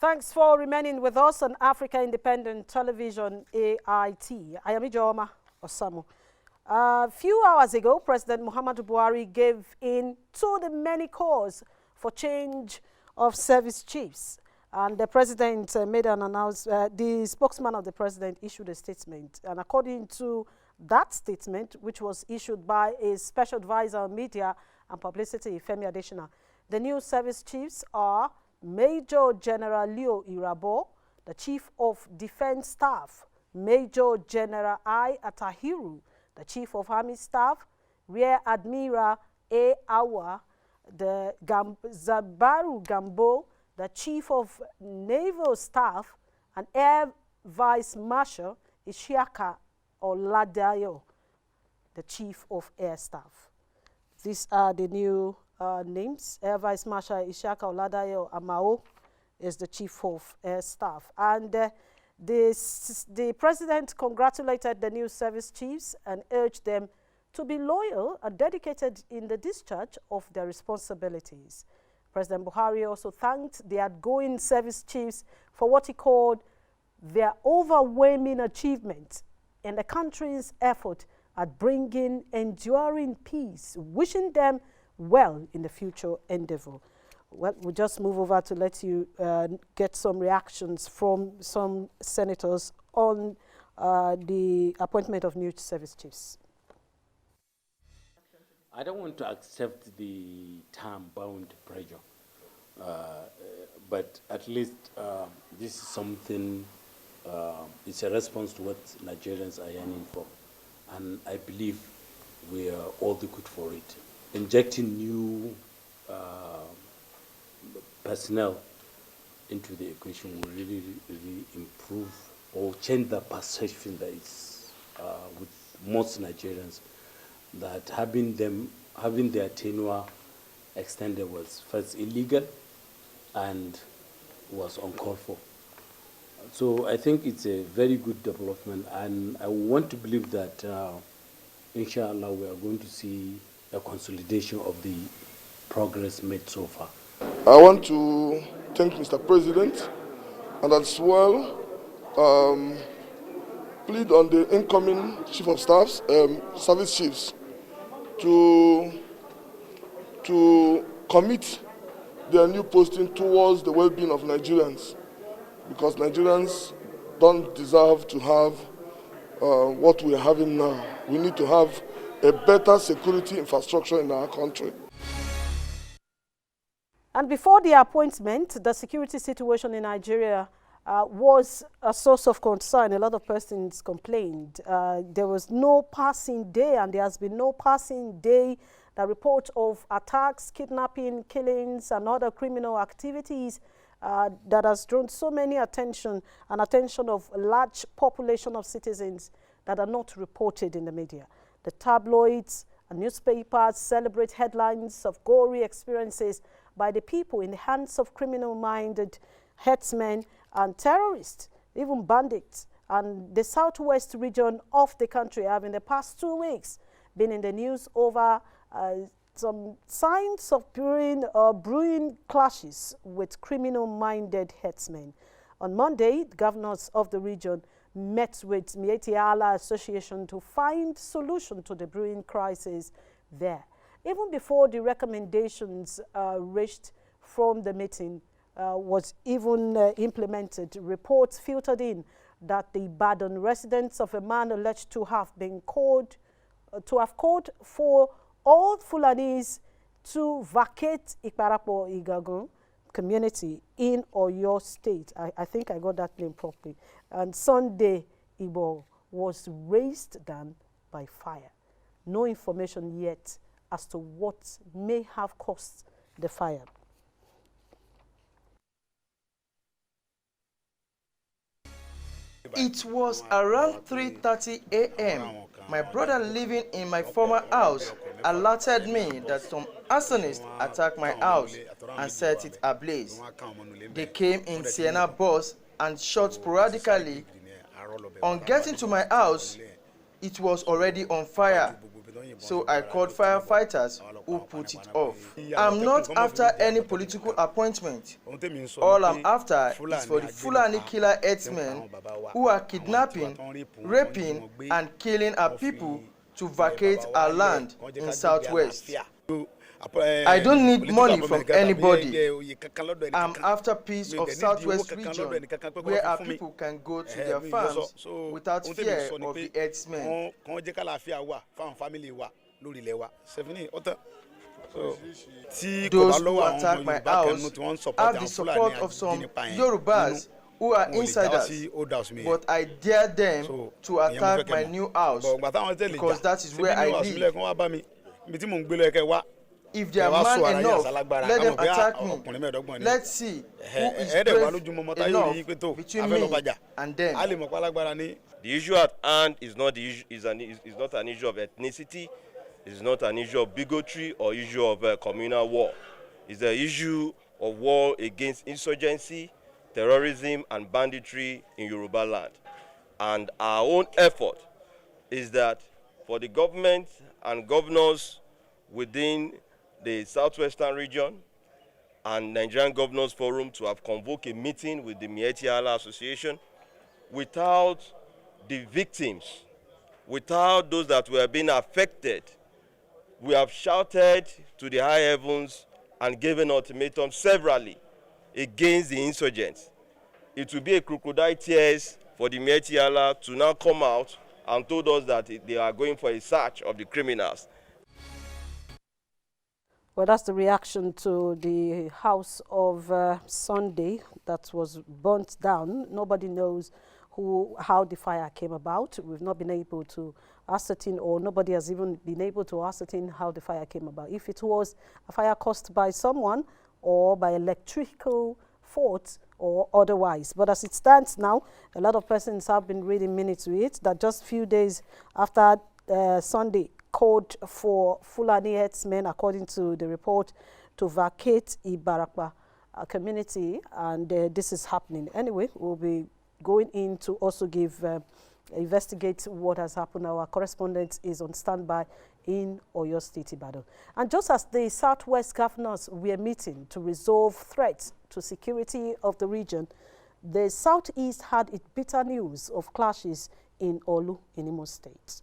Thanks for remaining with us on Africa Independent Television, AIT. I am Ijoma Osamu. A few hours ago, President Muhammadu Buhari gave in to the many calls for change of service chiefs. And the president made an announcement, the spokesman of the president issued a statement. And according to that statement, which was issued by a special advisor on media and publicity, Femi Adesina, the new service chiefs are Major General Leo Irabo, the Chief of Defense Staff; Major General I. Atahiru, the Chief of Army Staff; Rear Admiral A. Awa, the Zabaru Gambo, the Chief of Naval Staff; and Air Vice Marshal Ishiaka Oladayo, the Chief of Air Staff. These are the new names. Air Vice Marshal Ishiaka Oladayo Amao is the Chief of Air Staff. And the president congratulated the new service chiefs and urged them to be loyal and dedicated in the discharge of their responsibilities. President Buhari also thanked the outgoing service chiefs for what he called their overwhelming achievement in the country's effort at bringing enduring peace, wishing them well in the future endeavor. Well, we'll just move over to let you get some reactions from some senators on the appointment of new service chiefs. I don't want to accept the term bound pressure, but at least this is something, it's a response to what Nigerians are yearning for. And I believe we are all the good for it. Injecting new personnel into the equation will really improve or change the perception that is with most Nigerians, that having their tenure extended was first illegal and was uncalled for. So I think it's a very good development, and I want to believe that inshallah we are going to see a consolidation of the progress made so far. I want to thank Mr. President and as well plead on the incoming Chief of Staffs, service chiefs, to commit their new posting towards the well-being of Nigerians, because Nigerians don't deserve to have what we are having now. We need to have a better security infrastructure in our country. And before the appointment, the security situation in Nigeria was a source of concern. A lot of persons complained. There was no passing day, and there has been no passing day. The report of attacks, kidnapping, killings, and other criminal activities that has drawn so many attention of a large population of citizens that are not reported in the media. The tabloids and newspapers celebrate headlines of gory experiences by the people in the hands of criminal-minded herdsmen and terrorists, even bandits. And the southwest region of the country have in the past 2 weeks been in the news over some signs of brewing clashes with criminal-minded herdsmen. On Monday, the governors of the region met with Mieti Allah Association to find solution to the brewing crisis there. Even before the recommendations reached from the meeting was even implemented, reports filtered in that the Ibadan residents of a man alleged to have been called for all Fulanis to vacate Ikparapo Igagun community in Oyo State. I think I got that name properly. And Sunday Igbo was razed down by fire. No information yet as to what may have caused the fire. It was around 3:30 a.m. My brother living in my former house alerted me that some arsonists attacked my house and set it ablaze. They came in Sienna bus and shot sporadically. On getting to my house, it was already on fire. so I called firefighters who put it off. I'm not after any political appointment. All I'm after is for the Fulani killer herdsmen who are kidnapping, raping, and killing our people to vacate our land in Southwest. I don't need money from anybody. I'm after peace of Southwest region where our people can go to their farms without fear of the herdsmen. Those who attack my house have the support of some Yorubas who are insiders, but I dare them to attack my new house because that is where I live. If they are man enough, let them attack me. Let's see who is brave enough between me and them. The issue at hand is not an issue of ethnicity. It's not an issue of bigotry or issue of communal war. It's an issue of war against insurgency, terrorism, and banditry in Yoruba land. And our own effort is that for the government and governors within the Southwestern region and Nigerian Governors Forum to have convoked a meeting with the Miyetti Allah Association without the victims, without those that were being affected. We have shouted to the high heavens and given ultimatum severally against the insurgents. It will be a crocodile tears for the Miyetti Allah to now come out and told us that they are going for a search of the criminals. Well, that's the reaction to the house of Sunday that was burnt down. Nobody knows how the fire came about. We've not been able to ascertain, or nobody has even been able to ascertain how the fire came about. If it was a fire caused by someone or by electrical fault or otherwise. But as it stands now, a lot of persons have been reading minutes to it that just few days after Sunday called for Fulani herdsmen, according to the report, to vacate Ibarakwa community, and this is happening. Anyway, we'll be going in to also investigate what has happened. Our correspondent is on standby in Oyo State, Ibadan. And just as the Southwest governors were meeting to resolve threats to security of the region, the Southeast had its bitter news of clashes in Olu, in Imo State.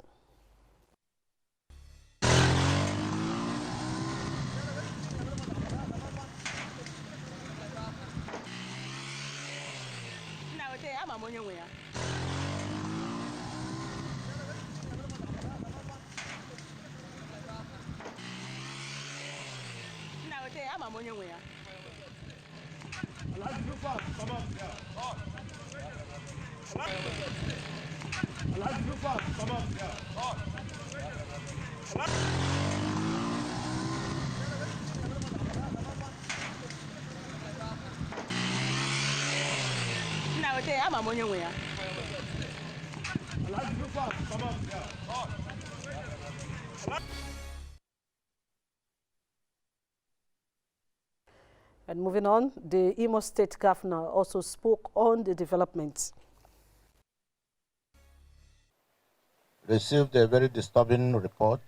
And moving on, the Imo State governor also spoke on the developments. Received a very disturbing report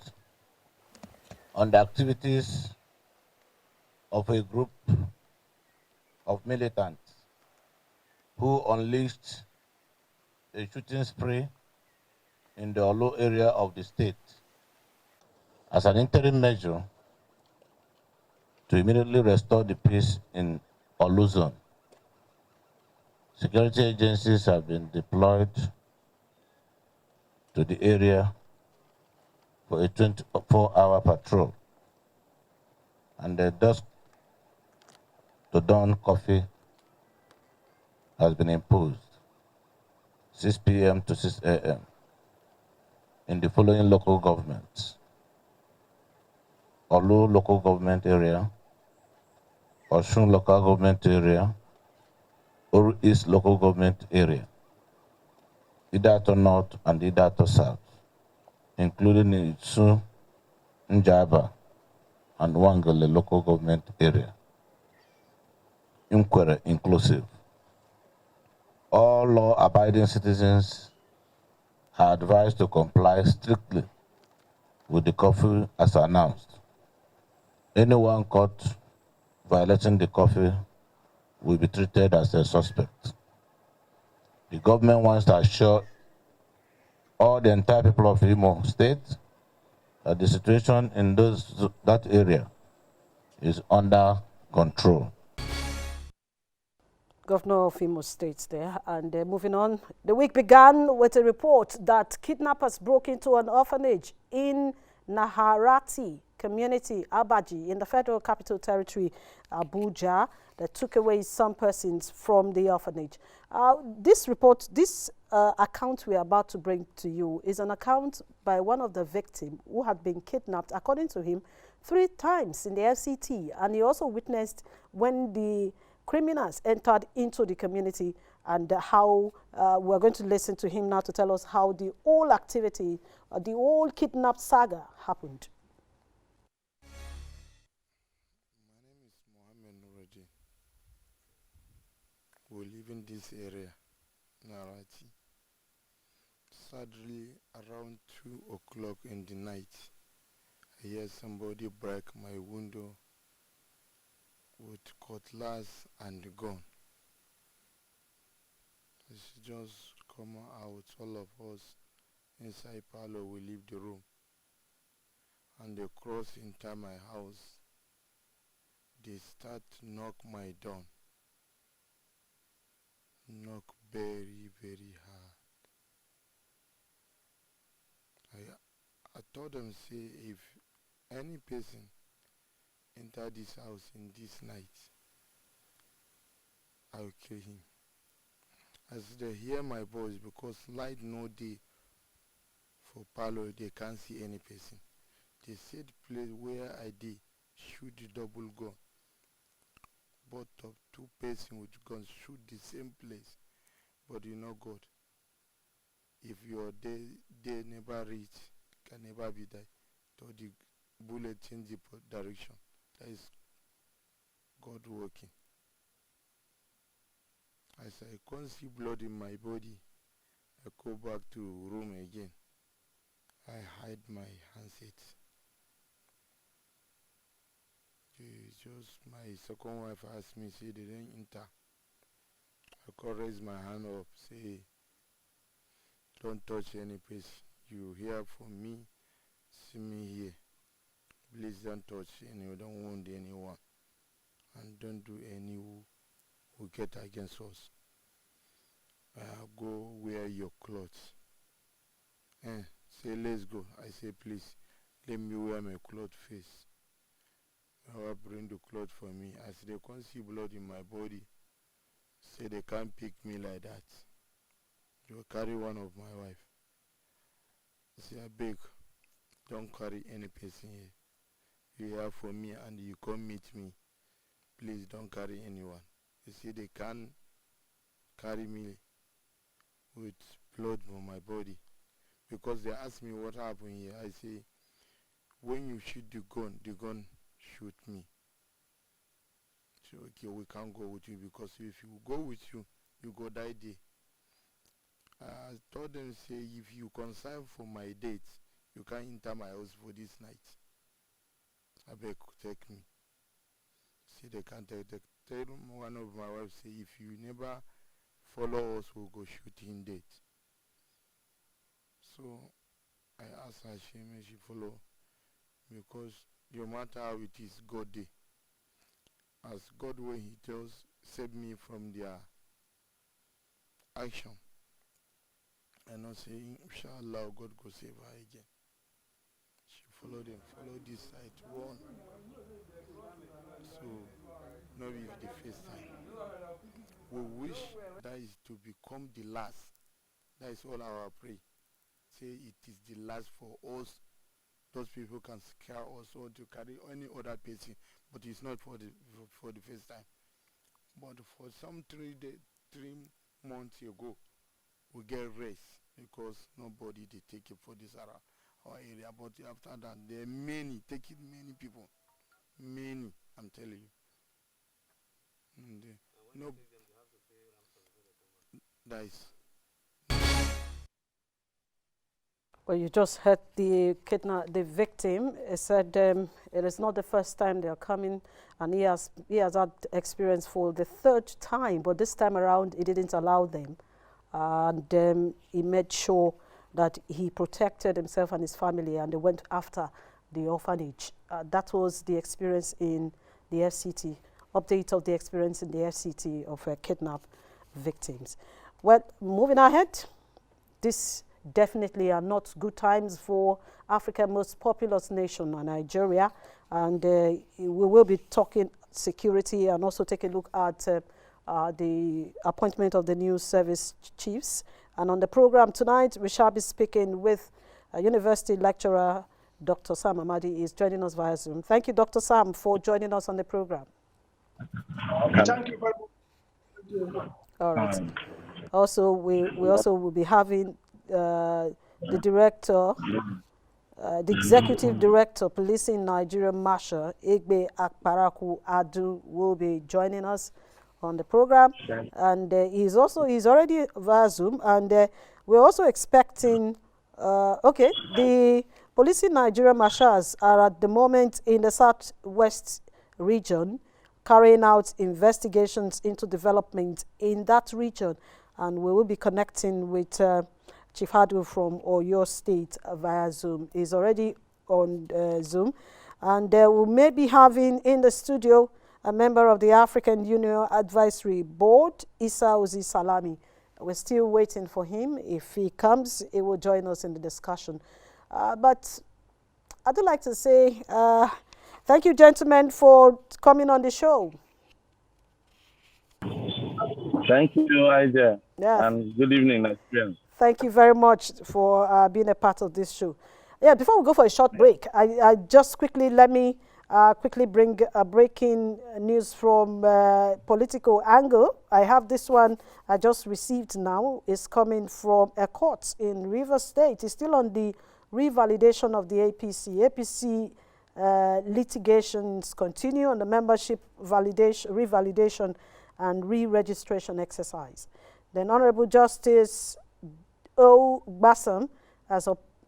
on the activities of a group of militants who unleashed a shooting spree in the Olu area of the state as an interim measure to immediately restore the peace in Olu zone. Security agencies have been deployed to the area for a 24-hour patrol, and the dusk to dawn coffee has been imposed, 6 p.m. to 6 a.m. in the following local governments: Olu local government area, Osun local government area, Oru East local government area, Idato North and Idato South, including Itsu, Njaba, and Wangele local government area. Inquiry inclusive. All law-abiding citizens are advised to comply strictly with the curfew as announced. Anyone caught violating the curfew will be treated as a suspect. The government wants to assure all the entire people of Imo State that the situation in that area is under control. Governor of Imo State there. And moving on, the week began with a report that kidnappers broke into an orphanage in Naharati community, Abaji, in the Federal Capital Territory, Abuja, that took away some persons from the orphanage. This account we are about to bring to you is an account by one of the victims who had been kidnapped, according to him, 3 times in the FCT. And he also witnessed when the criminals entered into the community, and how we're going to listen to him now to tell us how the whole activity, the whole kidnap saga happened. My name is Muhammadu Buhari. We live in this area, Narati. Sadly, around 2 o'clock in the night, I hear somebody break my window with cutlass and gun. It's just come out, all of us inside parlor, we leave the room. And they cross into my house. They start to knock my door. Knock very, very hard. I told them, say, if any person enter this house in this night, I will kill him. As they hear my voice, because light no day for parlor, they can't see any person. They said the place where I did shoot the double gun. Both of 2 persons with guns shoot the same place. But you know God, if your day never reach, can never be died. So the bullet change the direction. That is God working. As I can't see blood in my body, I go back to room again. I hide my handset. Just my second wife asked me, say they didn't enter. I could raise my hand up, say, don't touch any place. You hear from me, see me here. Please don't touch anyone, don't wound anyone. And don't do any who get against us. Go wear your clothes. Say, let's go. I say, please, let me wear my clothes first. I will bring the clothes for me. As they can't see blood in my body, say they can't pick me like that. They will carry one of my wife. I say, I beg, don't carry any person here. You are for me and you come meet me. Please don't carry anyone. You see, they can't carry me with blood on my body. Because they ask me what happened here. I say, when you shoot the gun shoot me. So, okay, we can't go with you, because if you go with you, you go die there. I told them, say, if you consign for my date, you can't enter my house for this night. I beg, take me. See, they can't take. Tell one of my wives, say, if you never follow us, we'll go shooting date. So I asked her, she follow, because no matter how it is, God day. As God when He tells, save me from their action. And not saying, inshallah, God go save her again. She followed them, follow this side, one. So, not be the first time. We wish that is to become the last. That is all our prayer. Say it is the last for us. Those people can scare us or to carry any other person, but it's not for the first time. But for some 3 months ago, we get rest because nobody they take it for this our area. But after that, there are many people, many. I'm telling you. No, that is. Well, you just heard the victim. He said it is not the first time they are coming, and he has had experience for the third time, but this time around he didn't allow them, and he made sure that he protected himself and his family, and they went after the orphanage. That was the experience in the FCT. Update of the experience in the FCT of kidnapped victims. Well, moving ahead, this definitely are not good times for Africa's most populous nation, Nigeria, and we will be talking security and also take a look at the appointment of the new service chiefs. And on the program tonight, we shall be speaking with a university lecturer, Dr. Sam Amadi, is joining us via Zoom. Thank you, Dr. Sam, for joining us on the program. Thank you very much. All right. Also, we also will be having the director, the executive director, Policing Nigeria Marshal Egbe Akparaku Adu, will be joining us on the program, and he's already via Zoom, and we're also expecting. The Policing Nigeria Marshals are at the moment in the southwest region, carrying out investigations into development in that region, and we will be connecting with Chief Hadu from Oyo State via Zoom. He's already on Zoom, and we may be having in the studio a member of the African Union Advisory Board, Issa Ozi Salami. We're still waiting for him. If he comes, he will join us in the discussion. But I'd like to say thank you, gentlemen, for coming on the show. Thank you, Ida. Yeah. And good evening, Nigerians. Thank you very much for being a part of this show. Yeah, before we go for a short break, I just let me quickly bring breaking news from political angle. I have this one I just received now. It's coming from a court in Rivers State. It's still on the revalidation of the APC. APC litigations continue on the membership revalidation and re-registration exercise. The Honorable Justice O. Bassam,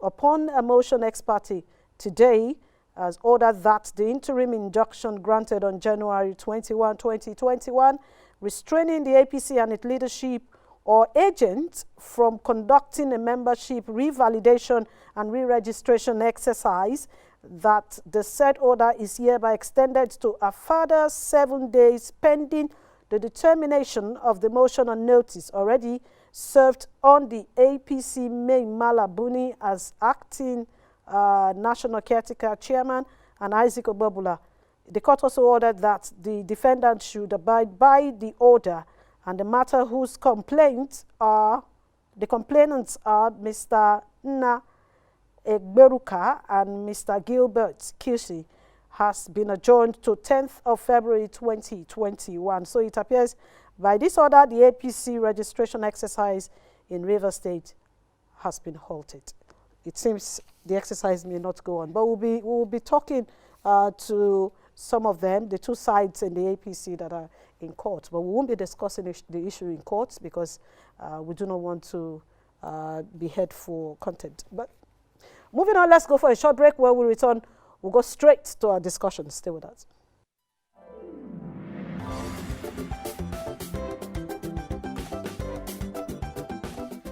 upon a motion ex parte today, has ordered that the interim injunction granted on January 21, 2021, restraining the APC and its leadership or agents from conducting a membership revalidation and re-registration exercise, that the said order is hereby extended to a further 7 days pending the determination of the motion on notice already served on the APC May Malabuni as acting National Caretaker Chairman and Isaac Obabula. The court also ordered that the defendant should abide by the order, and the matter whose complainants are Mr. Nna Egberuka and Mr. Gilbert Kishi has been adjourned to 10th of February 2021. So it appears by this order, the APC registration exercise in Rivers State has been halted. It seems the exercise may not go on, but we'll be talking to some of them, the two sides in the APC that are in court. But we won't be discussing the issue in courts because we do not want to be held for content. But moving on, let's go for a short break. Where we return, we'll go straight to our discussion. Stay with us.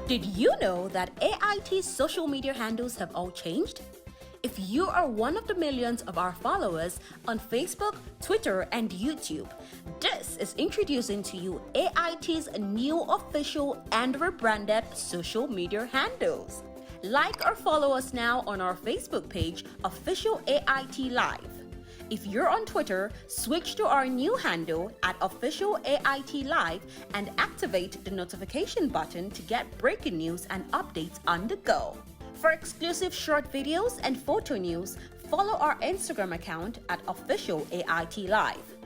Did you know that AIT's social media handles have all changed? If you are one of the millions of our followers on Facebook, Twitter, and YouTube, this is introducing to you AIT's new official and rebranded social media handles. Like or follow us now on our Facebook page, Official AIT Live. If you're on Twitter, switch to our new handle at Official AIT Live and activate the notification button to get breaking news and updates on the go. For exclusive short videos and photo news, follow our Instagram account at Official AIT Live.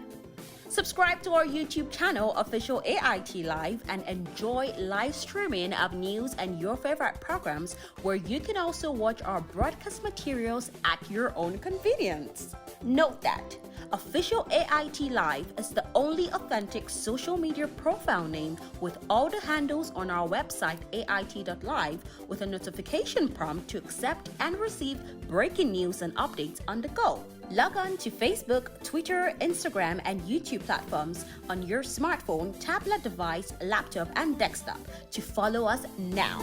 Subscribe to our YouTube channel, Official AIT Live, and enjoy live streaming of news and your favorite programs, where you can also watch our broadcast materials at your own convenience. Note that Official AIT Live is the only authentic social media profile name with all the handles on our website ait.live, with a notification prompt to accept and receive breaking news and updates on the go. Log on to Facebook, Twitter, Instagram, and YouTube platforms on your smartphone, tablet device, laptop, and desktop to follow us now.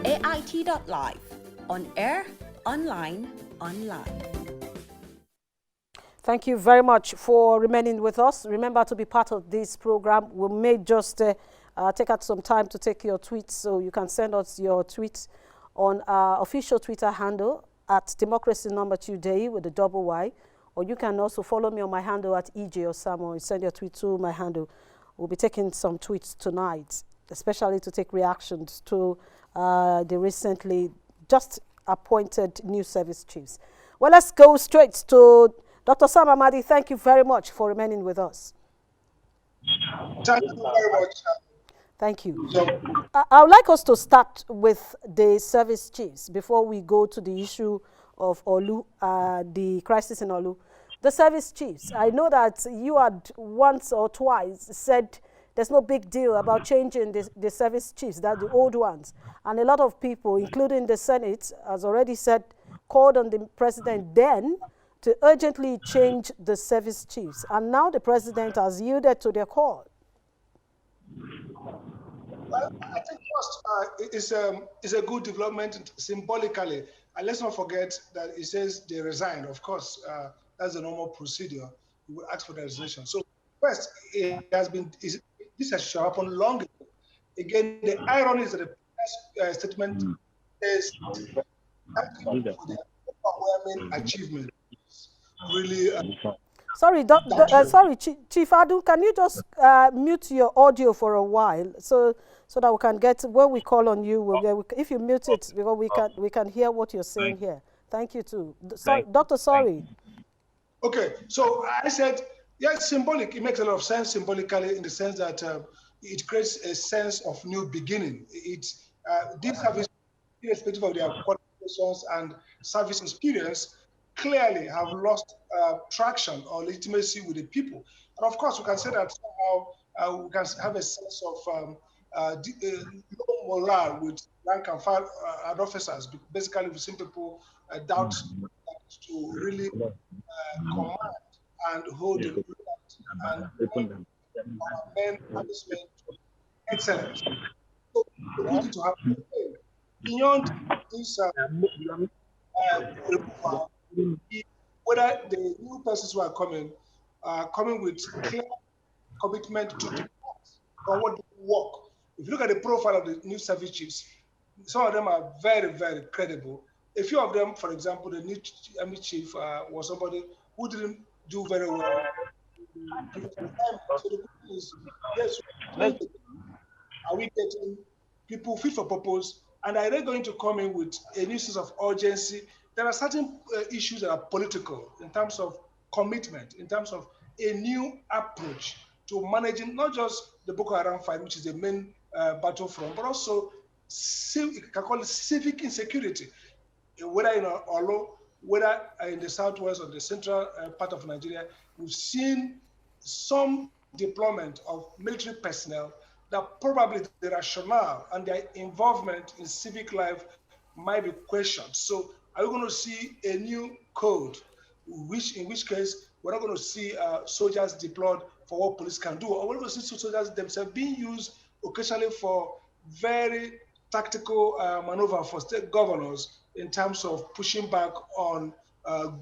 AIT.live. On air, online. Thank you very much for remaining with us. Remember to be part of this program. We may just take out some time to take your tweets, so you can send us your tweets on our official Twitter handle at Democracy Number Today with a double Y, or you can also follow me on my handle at EJ Osamo. You send your tweet to my handle. We'll be taking some tweets tonight, especially to take reactions to the recently just appointed new service chiefs. Well, let's go straight to Dr. Sam Amadi. Thank you very much for remaining with us. Thank you very much. Thank you. I would like us to start with the service chiefs before we go to the issue of Olu, the crisis in Olu. The service chiefs, I know that you had once or twice said there's no big deal about changing the service chiefs, that the old ones. And a lot of people, including the Senate, as already said, called on the president then to urgently change the service chiefs. And now the president has yielded to their call. Well, I think first it's a good development symbolically. And let's not forget that it says they resigned. Of course, that's the normal procedure. You will ask for the resignation. So first, this has happened long ago. Again, the irony is that the press statement is for the overwhelming achievement. Really. Sorry, sorry, Chief Adu, can you just mute your audio for a while so that we can get, when we call on you, if you mute it, because we can hear what you're saying here. Thank you too. Sorry, Doctor, sorry. Okay, so I said, yeah, it's symbolic. It makes a lot of sense symbolically in the sense that it creates a sense of new beginning. These service, irrespective of their qualifications and service experience, clearly have lost traction or legitimacy with the people. And of course, we can say that somehow we can have a sense of low morale with rank and file officers. Basically, we've seen people doubt to really command and hold the and men management excellent. So we need to have beyond this whether the new persons who are coming with clear commitment to depart on what they work. If you look at the profile of the new service chiefs, some of them are very, very credible. A few of them, for example, the new army chief was somebody who didn't do very well. So the question is, yes, are we getting people fit for purpose? And are they going to come in with a new sense of urgency? There are certain issues that are political in terms of commitment, in terms of a new approach to managing not just the Boko Haram fight, which is the main battlefront, but also you can call it civic insecurity, whether in Olo, whether in the southwest or the central part of Nigeria. We've seen some deployment of military personnel that probably the rationale and their involvement in civic life might be questioned. So are we going to see a new code, in which case we're not going to see soldiers deployed for what police can do, or we're going to see soldiers themselves being used occasionally for very tactical maneuver for state governors in terms of pushing back on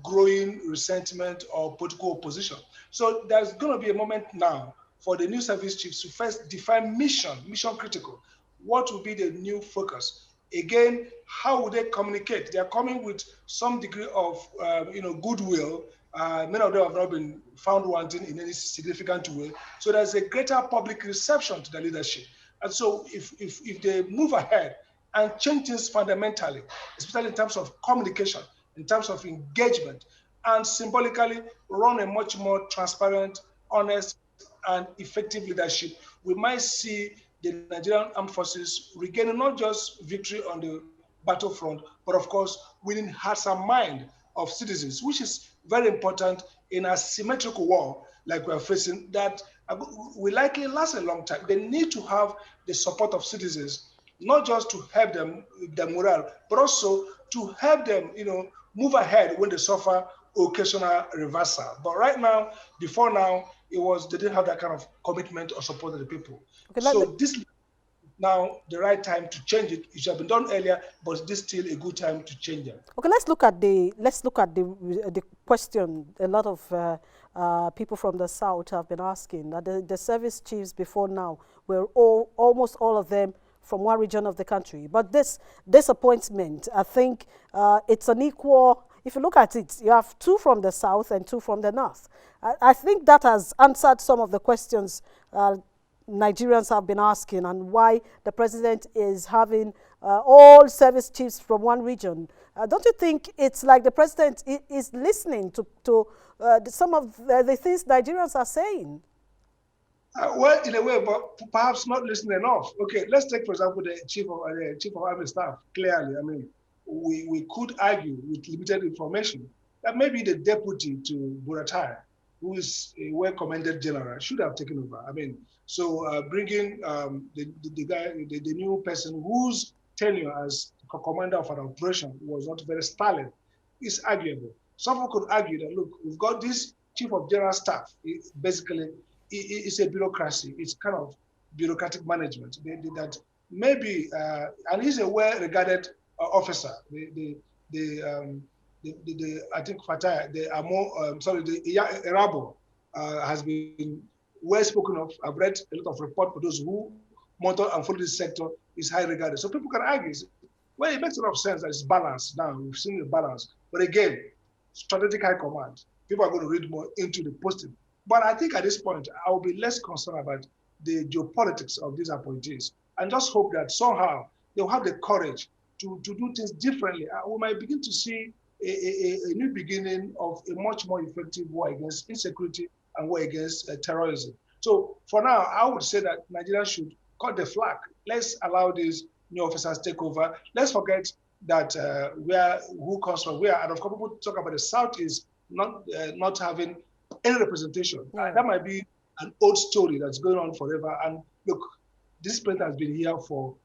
growing resentment or political opposition. So there's going to be a moment now for the new service chiefs to first define mission critical. What will be the new focus? Again, how will they communicate? They are coming with some degree of goodwill. Many of them have not been found wanting in any significant way. So there's a greater public reception to the leadership. And so if they move ahead and change things fundamentally, especially in terms of communication, in terms of engagement, and symbolically run a much more transparent, honest, and effective leadership, we might see the Nigerian armed forces regaining not just victory on the battlefront, but of course, winning hearts and mind of citizens, which is very important in a symmetrical war like we are facing that will likely last a long time. They need to have the support of citizens, not just to help them, their morale, but also to help them, move ahead when they suffer occasional reversal. But right now, before now, they didn't have that kind of commitment or support of the people. Okay, so this now the right time to change it. It should have been done earlier, but this is still a good time to change them. Okay, let's look at the question. A lot of people from the south have been asking that the service chiefs before now were almost all of them from one region of the country. But this appointment, I think it's an equal. If you look at it, you have 2 from the south and 2 from the north. I think that has answered some of the questions Nigerians have been asking, and why the president is having all service chiefs from one region. Don't you think it's like the president is listening to some of the things Nigerians are saying? Well, in a way, but perhaps not listening enough. Okay, let's take, for example, the chief of army staff. Clearly, I mean, we could argue with limited information that maybe the deputy to Buratai, who is a well-commended general, should have taken over. I mean, so bringing the new person whose tenure as commander of an operation was not very sterling is arguable. Some people could argue that, look, we've got this chief of general staff. Basically, it's a bureaucracy. It's kind of bureaucratic management that maybe, and he's a well-regarded officer. I think Fatai, the Erabo has been well spoken of. I've read a lot of reports for those who monitor and follow this sector is high regarded. So people can argue, well, it makes a lot of sense that it's balanced now. We've seen the balance. But again, strategic high command, people are going to read more into the posting. But I think at this point, I will be less concerned about the geopolitics of these appointees and just hope that somehow they'll have the courage to do things differently. We might begin to see a new beginning of a much more effective war against insecurity and war against terrorism. So for now, I would say that Nigeria should cut the slack. Let's allow these new officers take over. Let's forget that who comes from where. And of course, people talk about the South is not having any representation. That might be an old story that's going on forever. And look, this president has been here for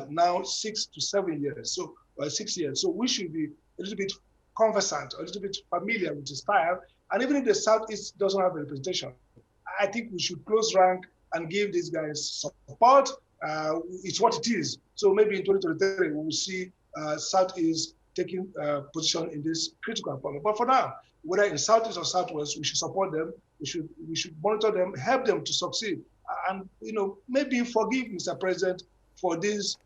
now 6 to 7 years, so 6 years. So we should be a little bit conversant, a little bit familiar with his style. And even if the Southeast doesn't have a representation, I think we should close rank and give these guys support. It's what it is. So maybe in 2023, we will see Southeast taking position in this critical appointment. But for now, whether in Southeast or Southwest, we should support them. We should monitor them, help them to succeed, and maybe forgive Mr. President for these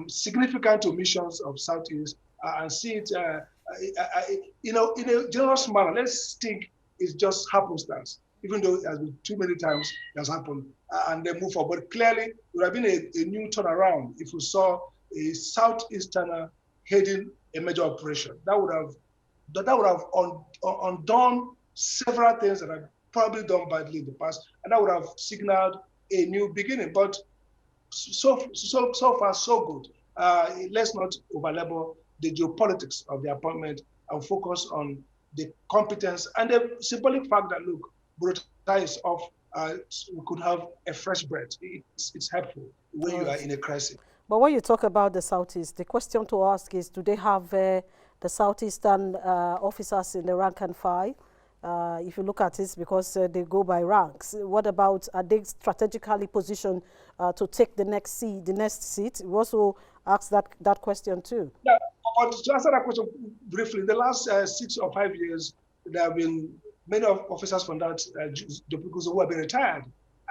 significant omissions of Southeast and see it, in a generous manner. Let's think it's just happenstance, even though it has been too many times it has happened, and then move forward. But clearly, it would have been a new turnaround if we saw a Southeasterner heading a major operation. That would have undone several things that I've probably done badly in the past, and that would have signaled a new beginning. But so far, so good. Let's not overlabor the geopolitics of the appointment and focus on the competence and the symbolic fact that, look, Burota is off. We could have a fresh breath. It's helpful when you are in a crisis. But when you talk about the Southeast, the question to ask is, do they have the Southeastern officers in the rank and file? If you look at it, because they go by ranks. What about, are they strategically positioned to take the next seat? We also asked that question too. Yeah, but to answer that question briefly, in the last 6 or 5 years, there have been many officers from that who have been retired.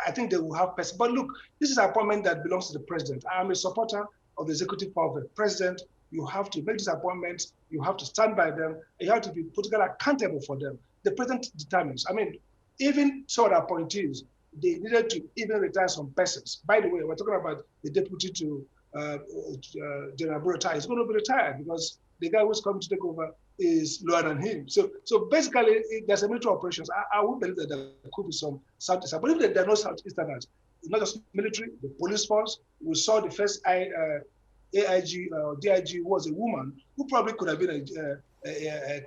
I think they will have person. But look, this is an appointment that belongs to the president. I am a supporter of the executive power of the president. You have to make these appointments. You have to stand by them. And you have to be politically accountable for them. The president determines. I mean, even some of the appointees, they needed to even retire some persons. By the way, we're talking about the deputy to General Buratai is going to be retired because the guy who's coming to take over is lower than him. So basically, there's a military operations. I would believe that there could be some Southeastern, but if there are no Southeasterners, it's not just military, the police force. We saw the first AIG or DIG was a woman who probably could have been a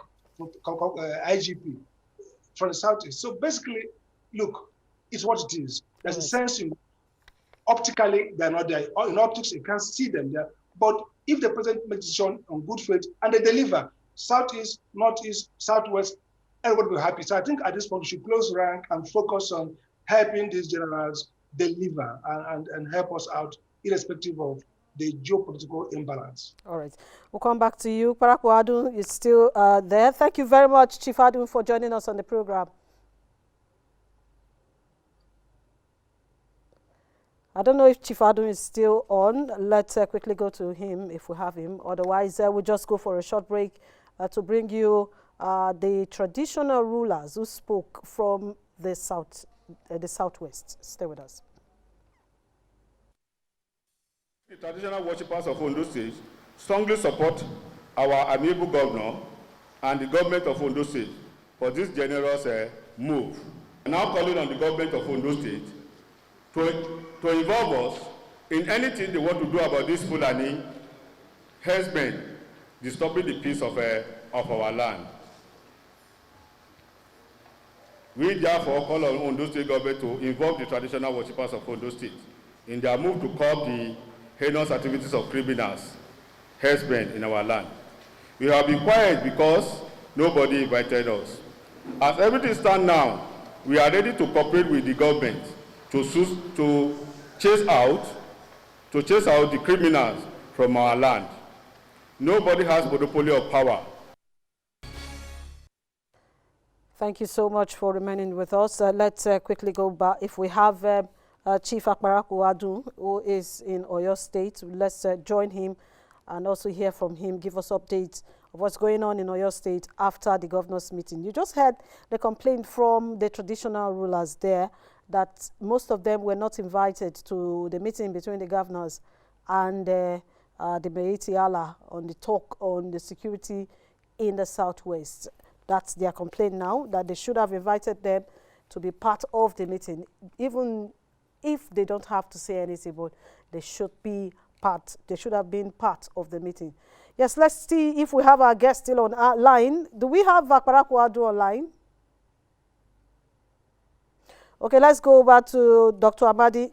IGP from the Southeast. So basically, look, it's what it is. There's a sense in optically they're not there. In optics, you can't see them there. But if the president makes a decision on good faith and they deliver, Southeast, Northeast, Southwest, everybody will be happy. So I think at this point we should close rank and focus on helping these generals deliver and help us out, irrespective of the geopolitical imbalance. All right. We'll come back to you. Paraku Adun is still there. Thank you very much, Chief Adun, for joining us on the program. I don't know if Chief Adun is still on. Let's quickly go to him if we have him. Otherwise, we'll just go for a short break to bring you the traditional rulers who spoke from the southwest. Stay with us. The traditional worshippers of Ondo State strongly support our amiable governor and the government of Ondo State for this generous move. I'm now calling on the government of Ondo State to involve us in anything they want to do about this Fulani herdsmen disturbing the peace of our land. We therefore call on Ondo State government to involve the traditional worshippers of Ondo State in their move to curb the heinous activities of criminals, herdsmen in our land. We have been quiet because nobody invited us. As everything stands now, we are ready to cooperate with the government to chase out the criminals from our land. Nobody has monopoly of power. Thank you so much for remaining with us. Let's quickly go back. If we have Chief Paraku Adun, who is in Oyo State, let's join him and also hear from him, give us updates of what's going on in Oyo State after the governor's meeting. You just heard the complaint from the traditional rulers there that most of them were not invited to the meeting between the governors and the Meiti Allah on the talk on the security in the southwest. That's their complaint now, that they should have invited them to be part of the meeting, even if they don't have to say anything, but they should have been part of the meeting. Yes, let's see if we have our guest still on our line. Do we have Paraku Adun online? Okay, let's go over to Dr. Amadi.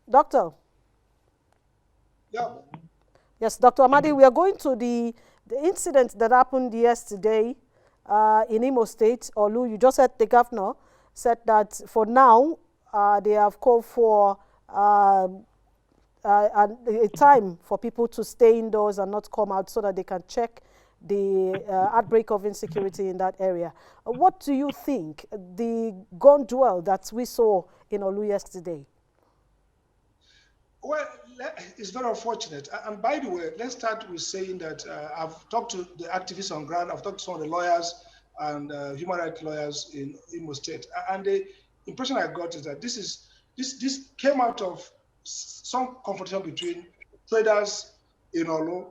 Doctor? Yeah. Yes, Dr. Amadi, we are going to the incident that happened yesterday in Imo State. Olu, you just said the governor said that for now, they have called for a time for people to stay indoors and not come out so that they can check the outbreak of insecurity in that area. What do you think, the gun duel that we saw in Olu yesterday? Well, it's very unfortunate. And by the way, let's start with saying that I've talked to the activists on ground, I've talked to some of the lawyers and human rights lawyers in Imo State. And the impression I got is that this came out of some confrontation between traders in Olu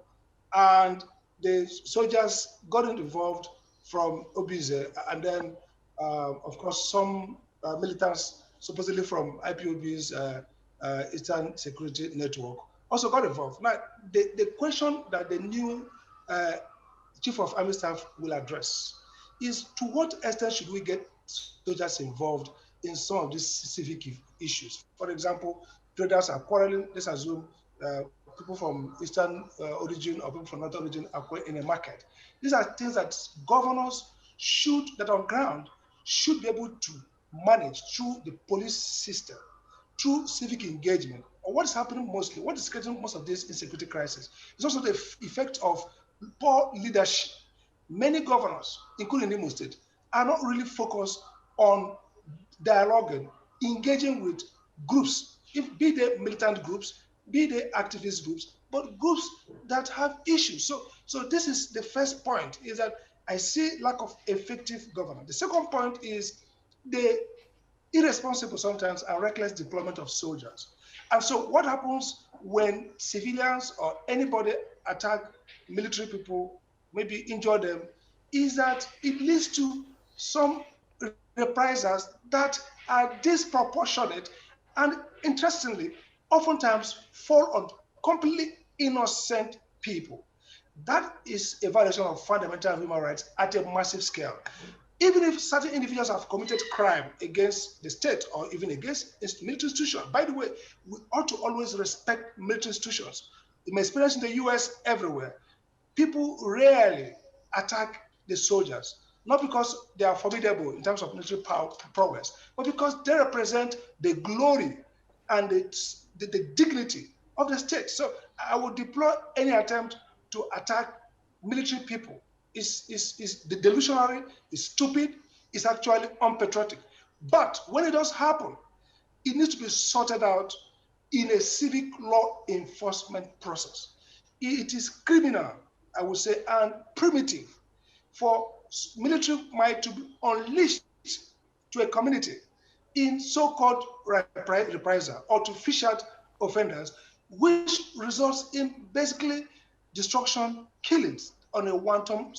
and the soldiers got involved from Obize, and then, of course, some militants, supposedly from IPOB's Eastern Security Network, also got involved. Now, the question that the new Chief of Army Staff will address is, to what extent should we get soldiers involved in some of these civic issues? For example, traders are quarreling, let's assume people from Eastern origin or people from Northern origin are in a market. These are things that governors that on ground should be able to manage through the police system, through civic engagement. Or what is happening mostly, what is creating most of this insecurity crisis is also the effect of poor leadership. Many governors, including Imo State, are not really focused on dialoguing, engaging with groups, be they militant groups, be they activist groups, but groups that have issues. So this is the first point, is that I see lack of effective government. The second point is the irresponsible sometimes and reckless deployment of soldiers. And so what happens when civilians or anybody attack military people, maybe injure them, is that it leads to some reprisals that are disproportionate and, interestingly, oftentimes fall on completely innocent people. That is a violation of fundamental human rights at a massive scale. Even if certain individuals have committed crime against the state or even against military institutions, by the way, we ought to always respect military institutions. In my experience in the US, everywhere, people rarely attack the soldiers, not because they are formidable in terms of military prowess, but because they represent the glory and the dignity of the state. So I would deplore any attempt to attack military people. Is delusionary, is stupid, is actually unpatriotic. But when it does happen, it needs to be sorted out in a civic law enforcement process. It is criminal, I would say, and primitive for military might to be unleashed to a community in so-called reprisal or to fish out offenders, which results in basically destruction, killings on a wanton,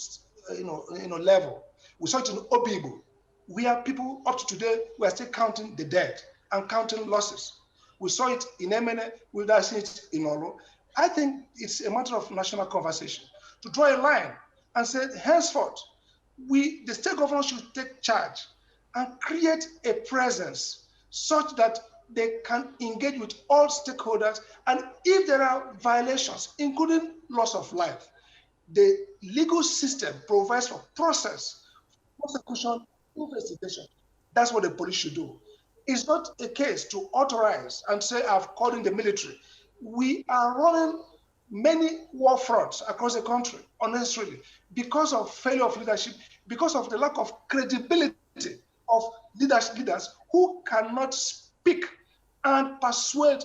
level. We saw it in Obibo, where people up to today we are still counting the dead and counting losses. We saw it in Emene, we'll see it in Olo. I think it's a matter of national conversation to draw a line and say, henceforth, the state government should take charge and create a presence such that they can engage with all stakeholders. And if there are violations, including loss of life, the legal system provides for process, prosecution, investigation. That's what the police should do. It's not a case to authorize and say, I've called in the military. We are running many war fronts across the country unnecessarily because of failure of leadership, because of the lack of credibility of leaders who cannot speak and persuade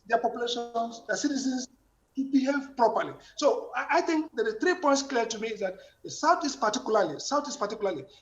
their populations, their citizens, to behave properly. So I think that the 3 points clear to me is that the Southeast particularly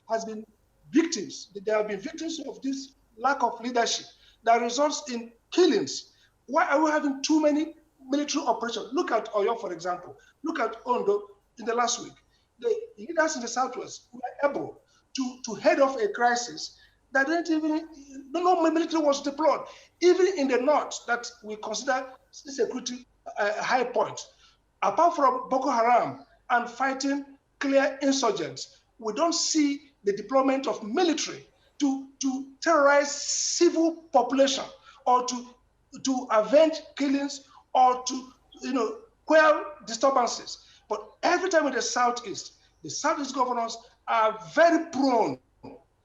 has been victims. There have been victims of this lack of leadership that results in killings. Why are we having too many military operations? Look at Oyo, for example. Look at Ondo in the last week. The leaders in the Southwest were able to head off a crisis that no military was deployed. Even in the North, that we consider security high point, apart from Boko Haram and fighting clear insurgents, we don't see the deployment of military to terrorize civil population or to avenge killings or to quell disturbances. But every time in the Southeast governors are very prone,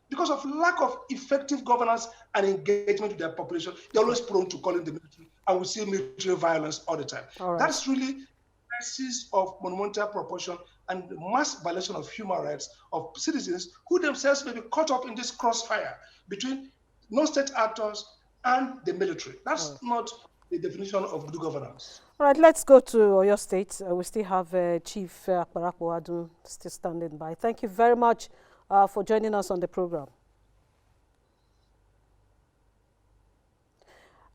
because of lack of effective governance and engagement with their population, they're always prone to calling the military, and we see military violence all the time. All right. That's really a crisis of monumental proportion and the mass violation of human rights of citizens who themselves may be caught up in this crossfire between non-state actors and the military. That's not the definition of good governance. All right, let's go to Oyo State. We still have Chief Akparapo Adu still standing by. Thank you very much for joining us on the program.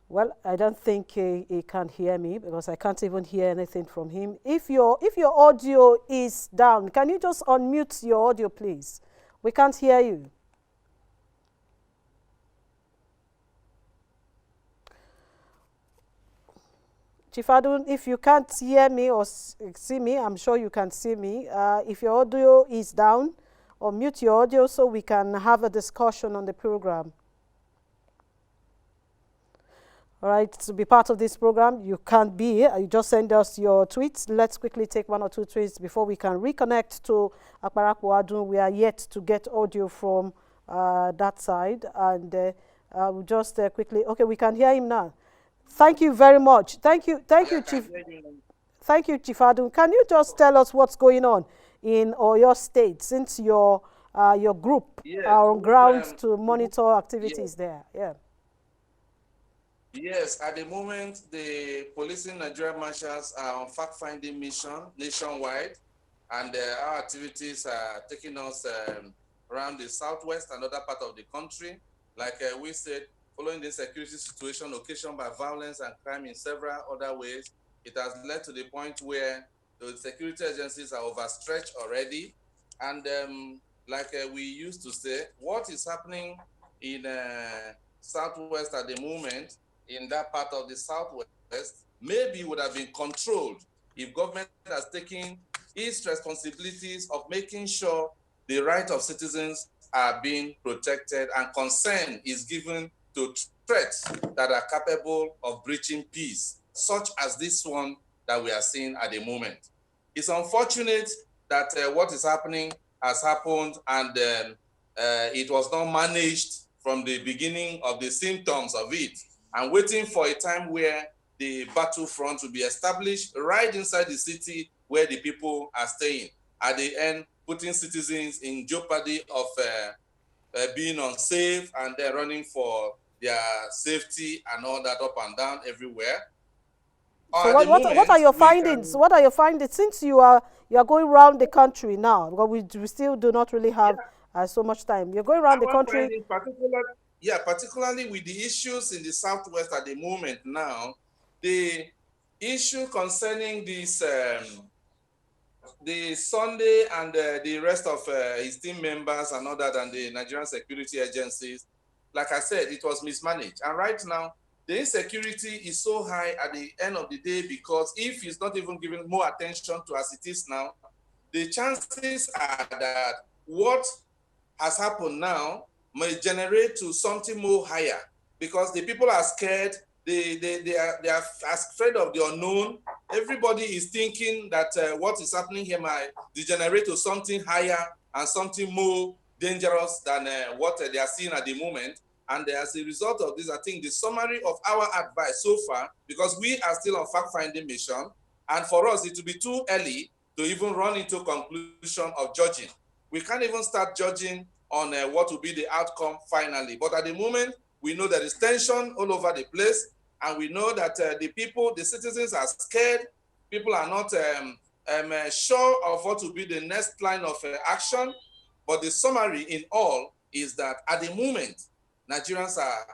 Well, I don't think he can hear me because I can't even hear anything from him. If your audio is down, can you just unmute your audio, please? We can't hear you. Chief Adun, if you can't hear me or see me, I'm sure you can see me. If your audio is down, or mute your audio so we can have a discussion on the program. All right, to be part of this program, you can't be here. You just send us your tweets. Let's quickly take 1 or 2 tweets before we can reconnect to Akparapo Adun. We are yet to get audio from that side. And we'll just quickly, okay, we can hear him now. Thank you very much. Thank you, Chief. Thank you, Chief Adun. Can you just tell us what's going on in Oyo State, since your group are on ground to monitor activities there? Yeah. Yes, at the moment, the policing Nigerian marshals are on fact-finding mission nationwide, and our activities are taking us around the southwest and other part of the country. Like we said, following the insecurity situation occasioned by violence and crime in several other ways, it has led to the point where the security agencies are overstretched already. And we used to say, what is happening in Southwest at the moment, in that part of the Southwest, maybe would have been controlled if government has taken its responsibilities of making sure the rights of citizens are being protected and concern is given to threats that are capable of breaching peace, such as this one that we are seeing at the moment. It's unfortunate that what is happening has happened, and it was not managed from the beginning of the symptoms of it, and waiting for a time where the battlefront will be established right inside the city where the people are staying. At the end, putting citizens in jeopardy of being unsafe, and they're running for their safety and all that up and down everywhere. So what are your findings? What are your findings since you are going around the country now? Because we still do not really have so much time. You're going around the country. Particularly with the issues in the Southwest at the moment now, the issue concerning this the Sunday and the rest of his team members and other than the Nigerian security agencies, like I said, it was mismanaged. And right now, the insecurity is so high at the end of the day, because if it's not even given more attention to as it is now, the chances are that what has happened now may generate to something more higher, because the people are scared. They are afraid of the unknown. Everybody is thinking that what is happening here might degenerate to something higher and something more dangerous than what they are seeing at the moment. And as a result of this, I think the summary of our advice so far, because we are still on fact-finding mission, and for us it will be too early to even run into conclusion of judging. We can't even start judging on what will be the outcome finally. But at the moment, we know there is tension all over the place, and we know that the citizens are scared. People are not sure of what will be the next line of action. But the summary in all is that at the moment, Nigerians are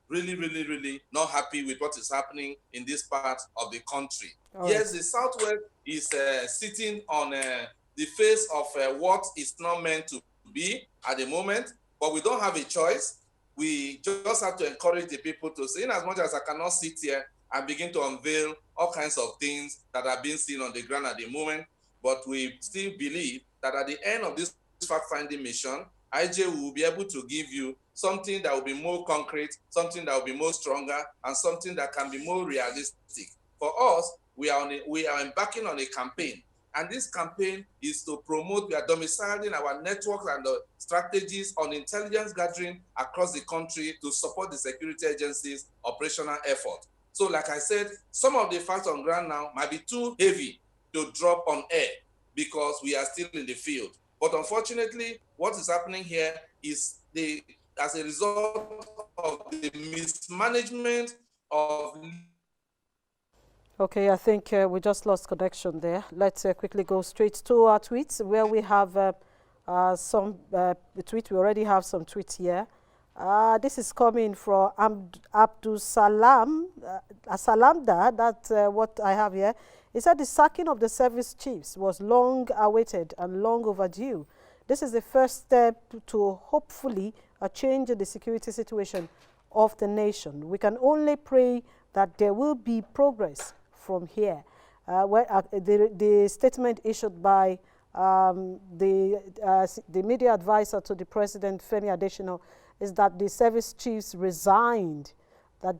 really, really, really not happy with what is happening in this part of the country. Yes, the Southwest is sitting on the face of what is not meant to be at the moment, but we don't have a choice. We just have to encourage the people to say, in as much as I cannot sit here and begin to unveil all kinds of things that are being seen on the ground at the moment, but we still believe that at the end of this fact-finding mission, IJ will be able to give you something that will be more concrete, something that will be more stronger, and something that can be more realistic. For us, we are embarking on a campaign. And this campaign is to promote, we are domiciling our networks and the strategies on intelligence gathering across the country to support the security agencies' operational effort. So like I said, some of the facts on ground now might be too heavy to drop on air because we are still in the field. But unfortunately, what is happening here is as a result of the mismanagement of... Okay, I think we just lost connection there. Let's quickly go straight to our tweets, where we have some tweet. We already have some tweets here. This is coming from Abdul Salam Salamda. That's what I have here. He said the sacking of the service chiefs was long awaited and long overdue. This is the first step to hopefully a change in the security situation of the nation. We can only pray that there will be progress from here. The statement issued by the media advisor to the president, Femi Adesina, is that the service chiefs resigned, and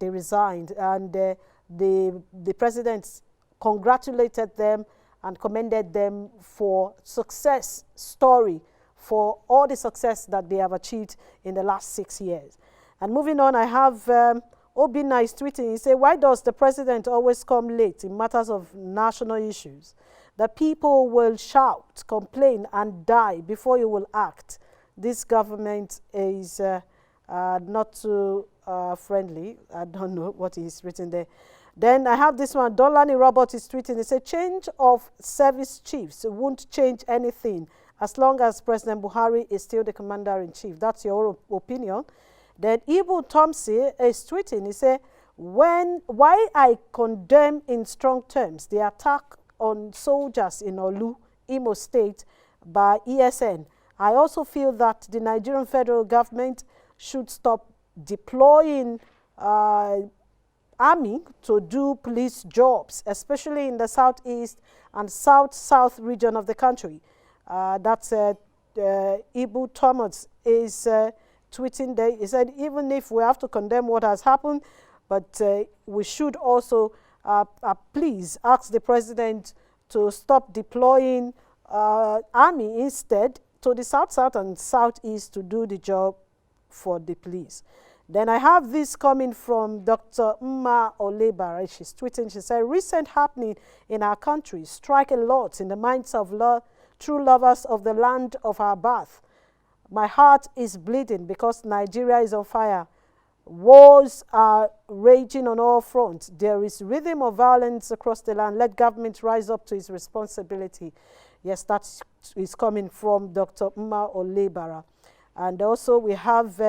the president congratulated them and commended them for success story, for all the success that they have achieved in the last 6 years. And moving on, I have Obina is tweeting. He said, why does the president always come late in matters of national issues? The people will shout, complain, and die before you will act. This government is not too friendly. I don't know what is written there. Then I have this one. Dolani Robert is tweeting. He said, change of service chiefs won't change anything as long as President Buhari is still the commander-in-chief. That's your opinion. Then Ibu Tomsi is tweeting, he said, why I condemn in strong terms the attack on soldiers in Olu, Imo State by ESN. I also feel that the Nigerian federal government should stop deploying army to do police jobs, especially in the southeast and south region of the country. That's Ibu Thomas is tweeting there. He said, even if we have to condemn what has happened, but we should also please ask the president to stop deploying army instead to the south and southeast to do the job for the police. Then I have this coming from Dr. Mma Olebara. She's tweeting, she said, recent happening in our country strike a lot in the minds of true lovers of the land of our birth. My heart is bleeding because Nigeria is on fire. Wars are raging on all fronts. There is rhythm of violence across the land. Let government rise up to its responsibility. Yes, that is coming from Dr. Mma Olebara. And also we have,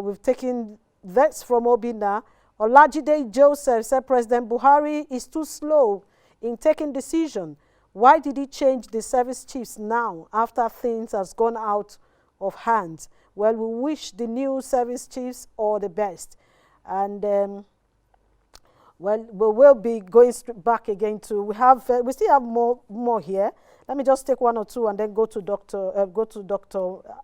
we've taken this from Obina. Olajide Joseph said President Buhari is too slow in taking decision. Why did he change the service chiefs now after things has gone out of hand? Well, we wish the new service chiefs all the best. And well, we will be going back again to, we still have more here. Let me just take one or two and then go to Dr.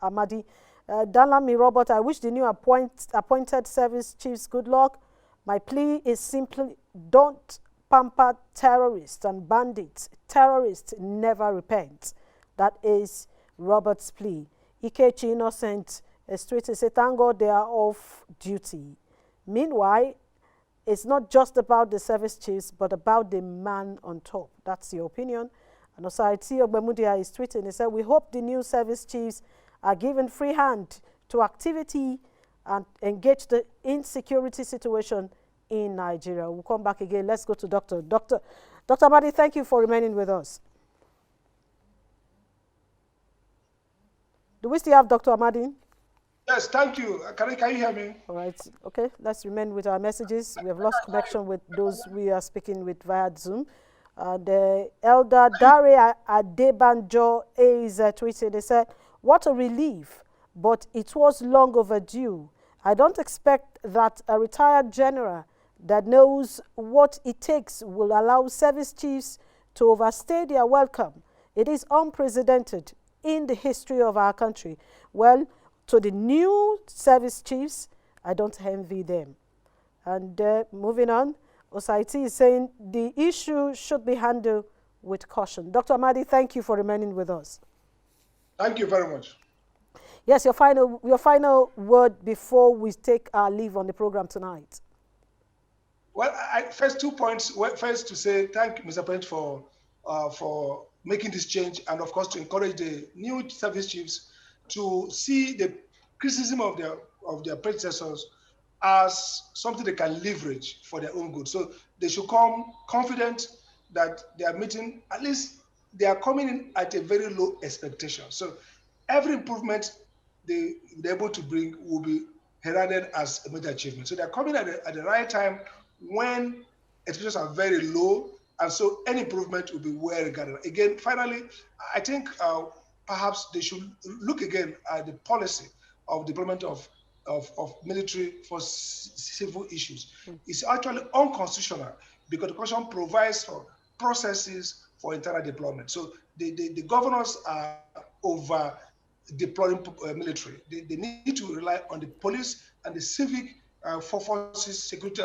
Amadi. Dalami Robert, I wish the new appointed service chiefs good luck. My plea is simply don't pamper terrorists and bandits. Terrorists never repent. That is Robert's plea. Ikechi Innocent tweeted, say, thank God they are off duty. Meanwhile, it's not just about the service chiefs, but about the man on top. That's your opinion. And Osaiti Ogbemudia is tweeting, he said, we hope the new service chiefs are given free hand to activity and engage the insecurity situation in Nigeria. We'll come back again. Let's go to Dr. Madi, thank you for remaining with us. Do we still have Dr. Amadi? Yes, thank you. Can you hear me? All right. Okay, let's remain with our messages. We have lost connection with those we are speaking with via Zoom. The elder Dare Adebanjo is tweeting. They said, what a relief, but it was long overdue. I don't expect that a retired general that knows what it takes will allow service chiefs to overstay their welcome. It is unprecedented in the history of our country. Well, to the new service chiefs, I don't envy them. And moving on, Osaiti is saying the issue should be handled with caution. Dr. Amadi, thank you for remaining with us. Thank you very much. Yes, your final word before we take our leave on the program tonight. Well, first 2 points. First, to say thank you, Mr. President, for making this change, and of course to encourage the new service chiefs to see the criticism of their predecessors as something they can leverage for their own good. So they should come confident that they are meeting, at least they are coming in at a very low expectation. So every improvement they're able to bring will be heralded as a major achievement. So they're coming at the right time when expectations are very low, and so any improvement will be well regarded. Again, finally, I think perhaps they should look again at the policy of deployment of military for civil issues. It's actually unconstitutional because the Constitution provides for processes for internal deployment. So the governors are over deploying military. They need to rely on the police and the civic forces, security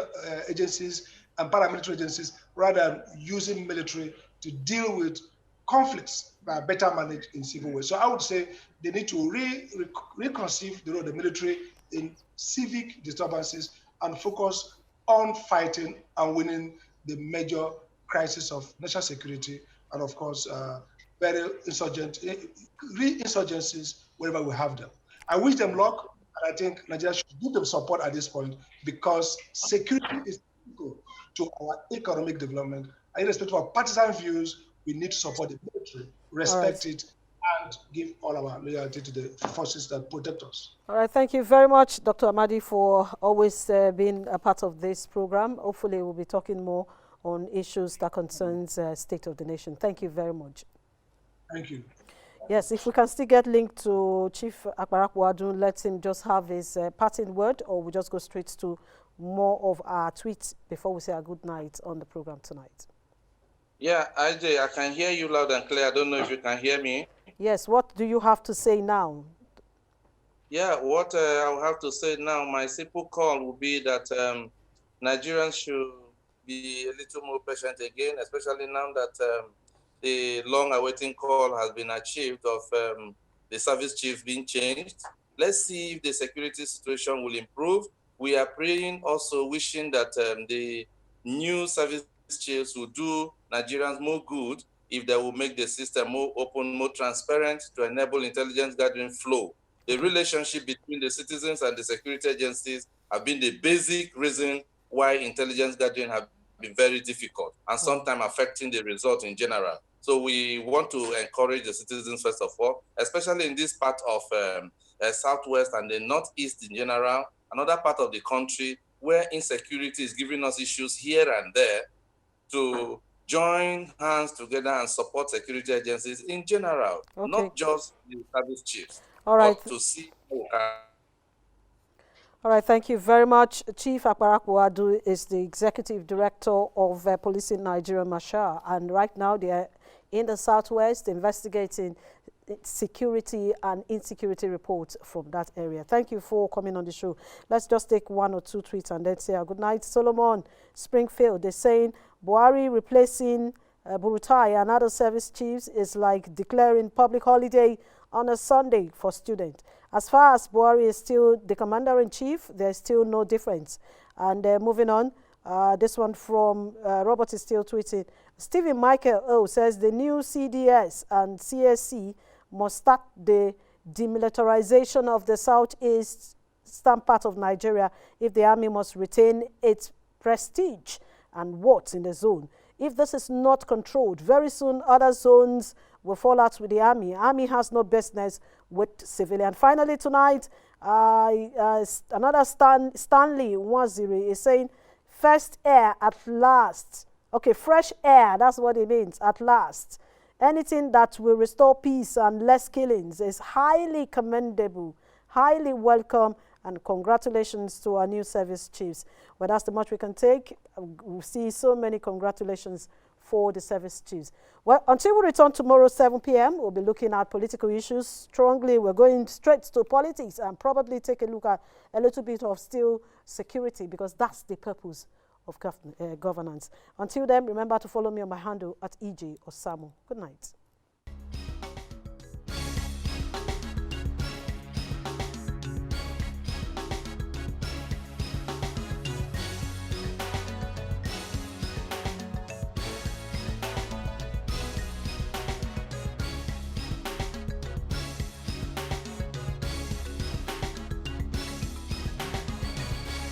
agencies, and paramilitary agencies, rather than using military to deal with conflicts that are better managed in civil ways. So I would say they need to reconceive the role of the military in civic disturbances and focus on fighting and winning the major crisis of national security and, of course, re-insurgencies wherever we have them. I wish them luck, and I think Nigeria should give them support at this point because security is critical to our economic development. And irrespective of partisan views, we need to support the military, respect it, and and give all our loyalty to the forces that protect us. All right, thank you very much, Dr. Amadi, for always being a part of this program. Hopefully, we'll be talking more on issues that concerns state of the nation. Thank you very much. Thank you. Yes, if we can still get linked to Chief Akbarakwadun, let him just have his parting word, or we just go straight to more of our tweets before we say a good night on the program tonight. Yeah, IJ, I can hear you loud and clear. I don't know if you can hear me. Yes, what do you have to say now? Yeah, what I'll have to say now, my simple call will be that Nigerians should be a little more patient again, especially now that the long-awaiting call has been achieved of the service chief being changed. Let's see if the security situation will improve. We are praying, also wishing that the new service chiefs will do Nigerians more good if they will make the system more open, more transparent to enable intelligence gathering flow. The relationship between the citizens and the security agencies have been the basic reason why intelligence gathering have been very difficult and sometimes affecting the result in general. So we want to encourage the citizens, first of all, especially in this part of Southwest and the Northeast in general, another part of the country where insecurity is giving us issues here and there, to join hands together and support security agencies in general, not just the service chiefs. All right. But to see. All right, thank you very much. Chief Akbarakwadun is the Executive Director of Policing Nigeria, Marshal, and right now they are in the Southwest investigating security and insecurity reports from that area. Thank you for coming on the show. Let's just take one or two tweets and then say good night. Solomon Springfield, they're saying Buhari replacing Burutai and other service chiefs is like declaring public holiday on a Sunday for students. As far as Buhari is still the commander-in-chief, there's still no difference. And moving on, this one from Robert is still tweeting. Stephen Michael O says the new CDS and CSC must start the demilitarization of the southeastern part of Nigeria if the army must retain its prestige and worth in the zone. If this is not controlled, very soon other zones will fall out with the army. Army has no business with civilian. Finally tonight, another Stanley Waziri is saying, first air at last. Okay, fresh air, that's what it means, at last. Anything that will restore peace and less killings is highly commendable, highly welcome, and congratulations to our new service chiefs. Well, that's the much we can take. We'll see so many congratulations for the service chiefs. Well, until we return tomorrow, 7 p.m., we'll be looking at political issues strongly. We're going straight to politics and probably take a look at a little bit of still security, because that's the purpose of governance. Until then, remember to follow me on my handle at EJ Osamo. Good night.